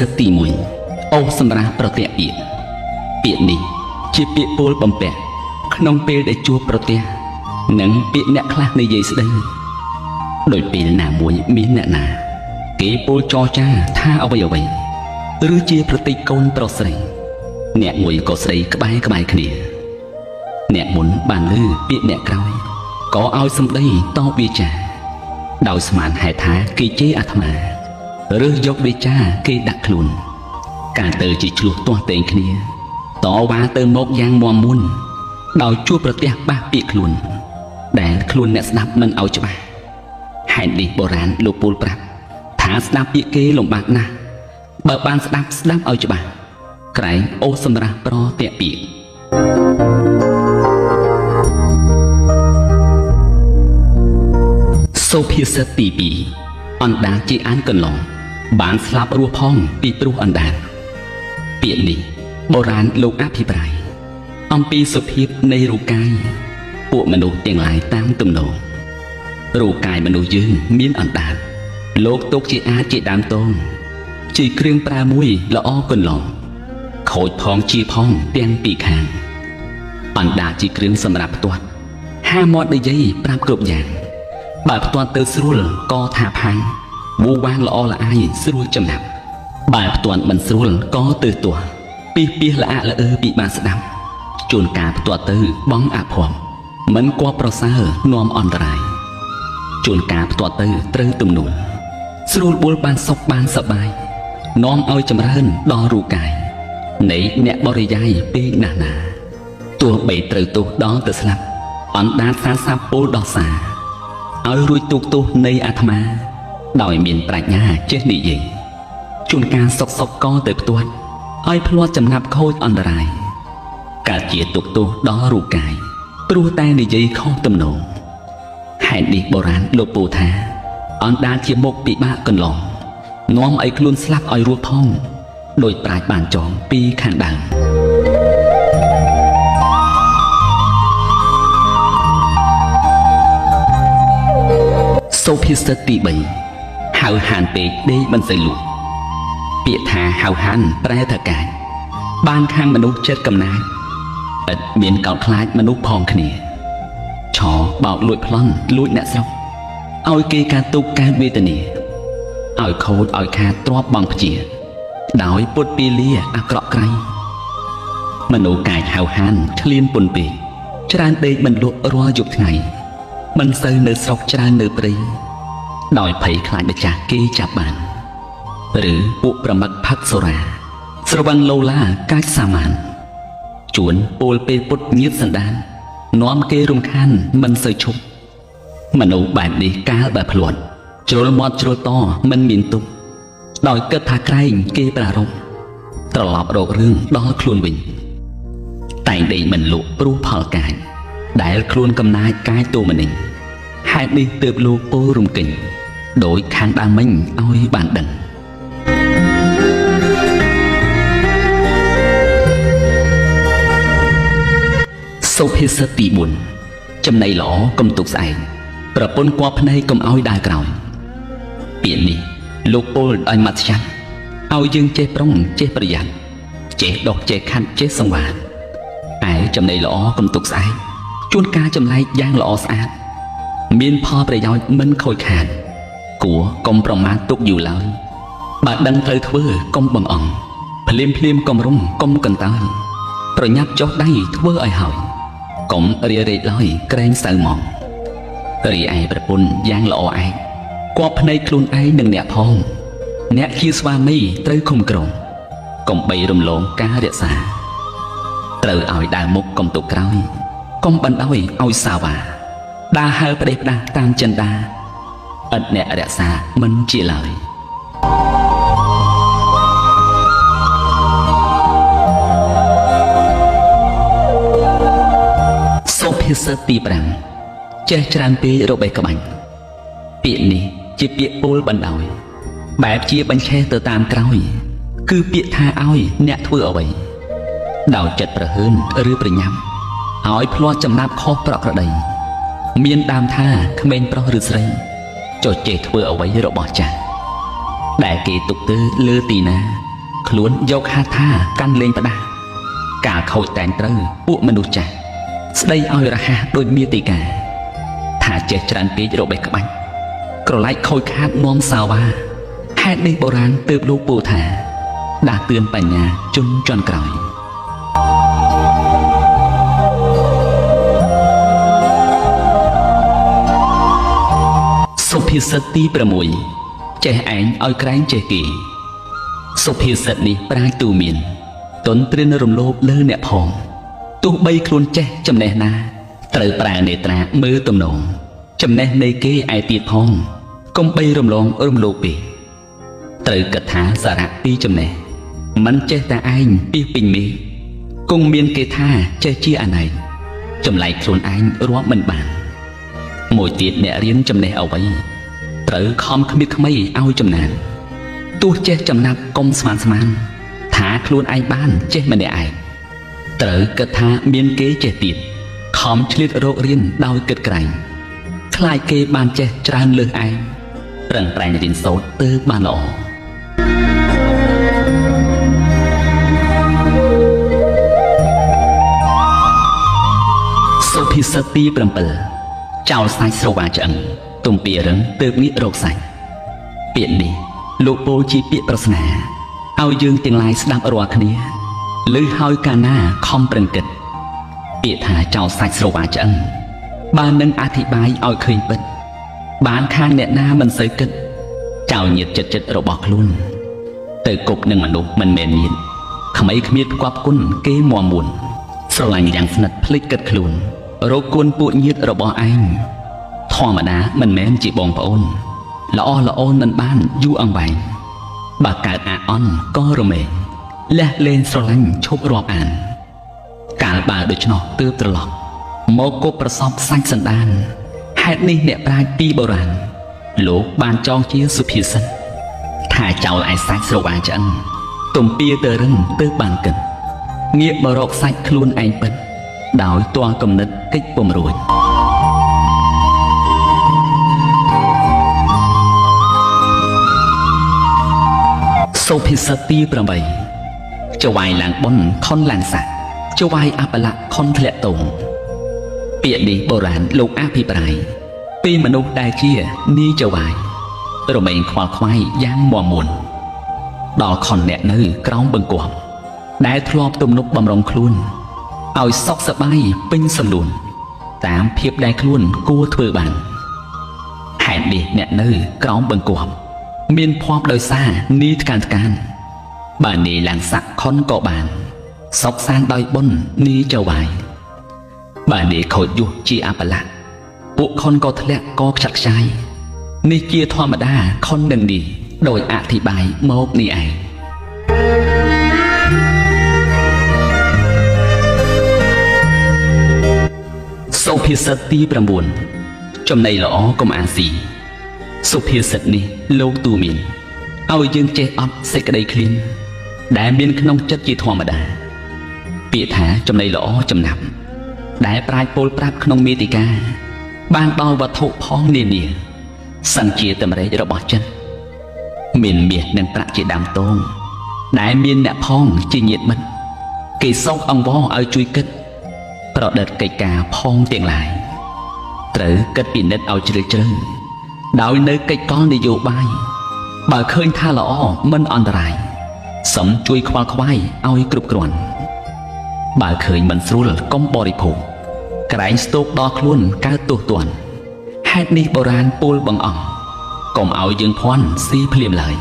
សិទ្ធទី1អូសម្រាប់ប្រតិពាក្យពាក្យនេះជាពាក្យពោលបំពាក់ក្នុងពេលដែលជួបប្រទះនិងពាក្យអ្នកខ្លះនិយាយស្ដីដោយពេលណាមួយមានអ្នកណាគេពោលចរចាថាអ្វីឬជាប្រតិកូនប្រុសស្រីអ្នកមួយក៏ស្ដីក្បែរគ្នាអ្នកមុនបានឮពាក្យអ្នកក្រោយក៏ឲ្យសម្ដីតបវាចាដោយស្មានហេតុថាគេជេរអាត្មាឬយកវាចាគេដាក់ខ្លួនការទៅជាឆ្លោះទាស់តែងគ្នាតវ៉ាទៅមកយ៉ាងមាំមួនដោយជួបប្រទះបាសពាក្យខ្លួនដែលខ្លួនអ្នកស្ដាប់មិនឲ្យច្បាស់ហេតុនេះបុរាណលោកពោលប្រាប់ថាស្ដាប់ពាក្យគេលំបាកណាស់បើបានស្ដាប់ឲ្យច្បាស់ក្រែងអូសសម្រាប់ប្រតិពាក្យសុភាសិតទី2អណ្ដាតជាអានកន្លងបានស្លាប់រស់ផងពីព្រោះអណ្ដាតពាក្យនេះបុរាណលោកអភិប្រាយអំពីសុភាពនៃរូបកាយពួកមនុស្សទាំងឡាយតាមទំនោររូបកាយមនុស្សយើងមានអណ្ដាតលោកទុកជាអាចជាដើមតងជាគ្រឿងប្រើមួយល្អកន្លងខូចផងជាផងទាំងពីរខាងអណ្ដាតជាគ្រឿងសម្រាប់ផ្ទាត់ហាមាត់និយាយប្រាប់គ្រប់យ៉ាងបើផ្ទាត់ទៅស្រួលក៏ថាផាំងវូវាងល្អល្អអាយស្រួលចំណាប់បើផ្ទាត់មិនស្រួលក៏ទៅទាស់ពីល្អអាក់ល្អឺពីបានស្ដាប់ជួនកាលផ្ទាត់ទៅបងអភ័ព្វមិនគួរប្រសើរនាំអន្តរាយជួនកាលផ្ទាត់ទៅត្រូវទំនួលស្រួលបួលបានសុខបានសប្បាយនាំឲ្យចម្រើនដល់រូបកាយនៃអ្នកបរិយាយពេកណាស់ណាទោះបីត្រូវទោសដល់ទៅស្លាប់អណ្ដាតសាសាប់ពោលដល់សាឲ្យរួចទុកទោសនៃអាត្មាដោយមានប្រាជ្ញាចេះនិយាយជួនកាលសុកក៏ទៅផ្ទាត់ឲ្យភ្លាត់ចំណាប់ខូចអន្តរាយកើតជាទុកទោសដល់រូបកាយព្រោះតែនិយាយខុសទំនោរហេតុនេះបុរាណលោកពោលថាអណ្ដាតជាមុខពិបាកកន្លងនាំឲ្យខ្លួនស្លាប់ឲ្យរស់ផងដោយប្រាជ្ញបានចងពីខាងដើមសុភាសិតទី3ហៅហានពេកដេកមិនសូវលក់ពាក្យថាហៅហានប្រែថាកាយបានខាងមនុស្សចិត្តកំណាចឥតមានកោតខ្លាចមនុស្សផងគ្នាឆោបោកលួចប្លន់លួចអ្នកស្រុកឲ្យគេការទុកកើតវេទនាឲ្យខូចឲ្យខាតទ្រព្យបងព្យាដោយពុតពីលាអាក្រក់ក្រៃមនុស្សកាយហៅហានឆ្លៀនពុនពេកច្រើនដេកមិនលក់រាល់យប់ថ្ងៃមិនសូវនៅស្រុកច្រើននៅព្រៃដោយភ័យខ្លាចម្ចាស់គេចាប់បានឬពួកប្រមឹកផឹកសូរ៉ាស្រវឹងឡូឡាកាចសាមានជួនពោលពេលពុតញៀតសណ្ដាននាំគេរំខានមិនសូវឈប់មនុស្សបែបនេះកាលបើភ្លាត់ជ្រុលមាត់ជ្រុលតមិនមានទុកដោយគិតថាក្រែងគេប្រារព្ធត្រឡប់រករឿងដល់ខ្លួនវិញតែងដេកមិនលក់ព្រោះផលកាយដែលខ្លួនកំណាចកាយតួមនិញហេតុនេះទើបលោកពោលរំកិញដោយខាងដើមមិញឲ្យបានដឹងសុភាសិតទី4ចំណៃល្អកុំទុកស្អែកប្រពន្ធគប់ភ្នែកកុំឲ្យដើរក្រោយពាក្យនេះលោកពោលឲ្យមធ្យមឲ្យយើងចេះប្រុងចេះប្រយ័ត្នចេះដកចេះខាត់ចេះសង្វាតតែចំណៃល្អកុំទុកស្អែកជួនកាលចម្លែកយ៉ាងល្អស្អាតមានផលប្រយោជន៍មិនខូចខាតគួរកុំប្រមាថទុកយូរឡើយបើដឹងត្រូវធ្វើកុំបង្អង់ភ្លាមកុំរុំកុំកន្តើយប្រញាប់ចុះដៃធ្វើឲ្យហើយកុំរារែកឡើយក្រែងសៅហ្មងរីឯប្រពន្ធយ៉ាងល្អឯងគប់ភ្នែកខ្លួនឯងនិងអ្នកផងអ្នកជាស្វាមីត្រូវខំក្រងកុំបីរំលងការរក្សាត្រូវឲ្យដើរមុខកុំទុកក្រោយកុំបណ្ដោយឲ្យសាវ៉ាដើរហើផ្ដេសផ្ដាស់តាមចិន្តាឥតអ្នករក្សាមិនជាឡើយសុភាសិតទី5ចេះច្រើនពេករបែកក្បាញ់ពាក្យនេះជាពាក្យពោលបណ្ដោយបែបជាបញ្ឆេះទៅតាមក្រោយគឺពាក្យថាឲ្យអ្នកធ្វើអ្វីដោយចិត្តប្រហើនឬប្រញាប់ឲ្យភ្លាត់ចំណាប់ខុសប្រក្រតីមានដើមថាក្មេងប្រុសឬស្រីចុះចេះធ្វើអ្វីរបស់ចាស់ដែលគេទុកទៅលើទីណា ខ្លួនយកហាថាកាន់លេងផ្ដាការខូចតែនត្រូវពួកមនុស្សចាស់ស្ដីឲ្យរហ័សដូចមាតិកាថាចេះច្រើនពេករបេះក្បាច់ក្រឡែកខូចខាតនាំសាវ៉ាហេតុនេះបុរាណទើបលោកពោលថាដាស់តឿនបញ្ញាជនចុនក្រោយសុភាសិតទី6ចេះឯងឲ្យក្រែងចេះគេសុភាសិតនេះប្រាជ្ញទូមានទន្ទ្រានរំលោភលើអ្នកផងទោះបីខ្លួនចេះចំណេះណាត្រូវប្រើនេត្រាមើលទំនងចំណេះនៃគេឯទៀតផងកុំបីរំលងរំលោភពេកត្រូវគិតថាសារៈពីចំណេះមិនចេះតែឯងពីពេញមេគង់មានគេថាចេះជាអណែកចម្លែកខ្លួនឯងរាប់មិនបានមួយទៀតអ្នករៀនចំណេះអ្វីត្រូវខំគ្មៀតខ្មៃឲ្យចំណានទោះចេះចំណាប់កុំស្មានថាខ្លួនឯងបានចេះម្នាក់ឯងត្រូវគិតថាមានគេចេះទៀតខំឆ្លៀតរករៀនដោយគិតក្រែងខ្លាចគេបានចេះច្រើនលើសឯងប្រឹងប្រែងរៀនសូត្រទើបបានល្អសុភាសិតទី7ចោលសាច់ស្រវាឆ្អឹងទំពារឹងទើបងាករកសាច់ពាក្យនេះលោកពោលជាពាក្យប្រស្នាឲ្យយើងទាំងឡាយស្ដាប់រាល់គ្នាឮហើយកាលណាខំប្រឹងគិតពាក្យថាចោលសាច់ស្រវាឆ្អឹងបាននឹងអធិប្បាយឲ្យឃើញពិតបានខាងអ្នកណាមិនសូវគិតចោលញាតចិត្តរបស់ខ្លួនទៅគប់នឹងមនុស្សមិនមែនញាតក្មេងគ្មានផ្គប់គុណគេមួមួនស្រឡាញ់យ៉ាងស្និទ្ធភ្លេចគិតខ្លួនរកគុណពួកញាតរបស់ឯងធម្មតាមិនមែនជាបងប្អូនល្អមិនបានយូរអង្វែងបើកើតអាអន់ក៏រមែងលះលេងស្រឡាញ់ឈប់រាប់អានកាលបើដូច្នោះទើបត្រឡប់មកគប់ប្រសពសាច់សន្តានហេតុនេះអ្នកប្រាជ្ញពីបុរាណលោកបានចងជាសុភាសិតថាចោលឯសាច់ស្រវាឆ្អឹងទំពាទៅរឹងទើបបានគិតងាកមករកសាច់ខ្លួនឯងពិតដោយទាល់គំនិតកិច្ចពុំរួចសុភាសិតទី8ចវាយឡើងបុនខុនឡើងសាក់ចវាយអបលៈខុនធ្លាក់តងពាក្យនេះបុរាណលោកអភិប្រាយពីមនុស្សដែលជានីចវាយរមែងខ្វល់ខ្វាយយ៉ាងមាំមួនដល់ខុនអ្នកនៅក្រោមបង្គំដែលធ្លាប់ទំនប់បំរុងខ្លួនឲ្យសុខសប្បាយពេញសំនួនតាមភាពដែលខ្លួនគួរធ្វើបានហេតុនេះអ្នកនៅក្រោមបង្គំមានភ័ព្វដោយសារនីថ្កានបើនីឡើងសាក់ខុនក៏បានសុខសានដោយបុណ្យនីចវាយបើនីខូចយុះជាអបលៈពួកខុនក៏ធ្លាក់ក៏ខ្ចាត់ខ្ចាយនេះជាធម្មតាខុននឹងនីដោយអធិប្បាយមកនេះឯងសុភាសិតទី9ចំណៃល្អកុំអាស៊ីសុភាសិតនេះលោកទូមានឲ្យយើងចេះអត់សេចក្តីឃ្លានដែលមានក្នុងចិត្តជាធម្មតាពាក្យថាចំណៃល្អចំណាប់ដែលប្រាជ្ញពោលប្រាប់ក្នុងមេតិកាបានដល់វត្ថុផងនានាសញ្ជាតម្រេចរបស់ចិត្តមានមាសនិងប្រាក់ជាដើមតងដែលមានអ្នកផងជាញាតិមិត្តគេសោកអង្វរឲ្យជួយគិតប្រឌិតកិច្ចការផងទាំងឡាយត្រូវគិតពិនិត្យឲ្យជ្រាលជ្រៅដោយនៅកិច្ចកលនយោបាយបើឃើញថាល្អមិនអន្តរាយសូមជួយខ្វល់ខ្វាយឲ្យគ្រប់គ្រាន់បើឃើញមិនស្រួលកុំបរិភោគក្រែងស្ទោកដល់ខ្លួនកើតទោសទណ្ឌហេតុនេះបុរាណពោលបង្អស់កុំឲ្យយើងភ័ន្តស៊ីភ្លាមឡើយ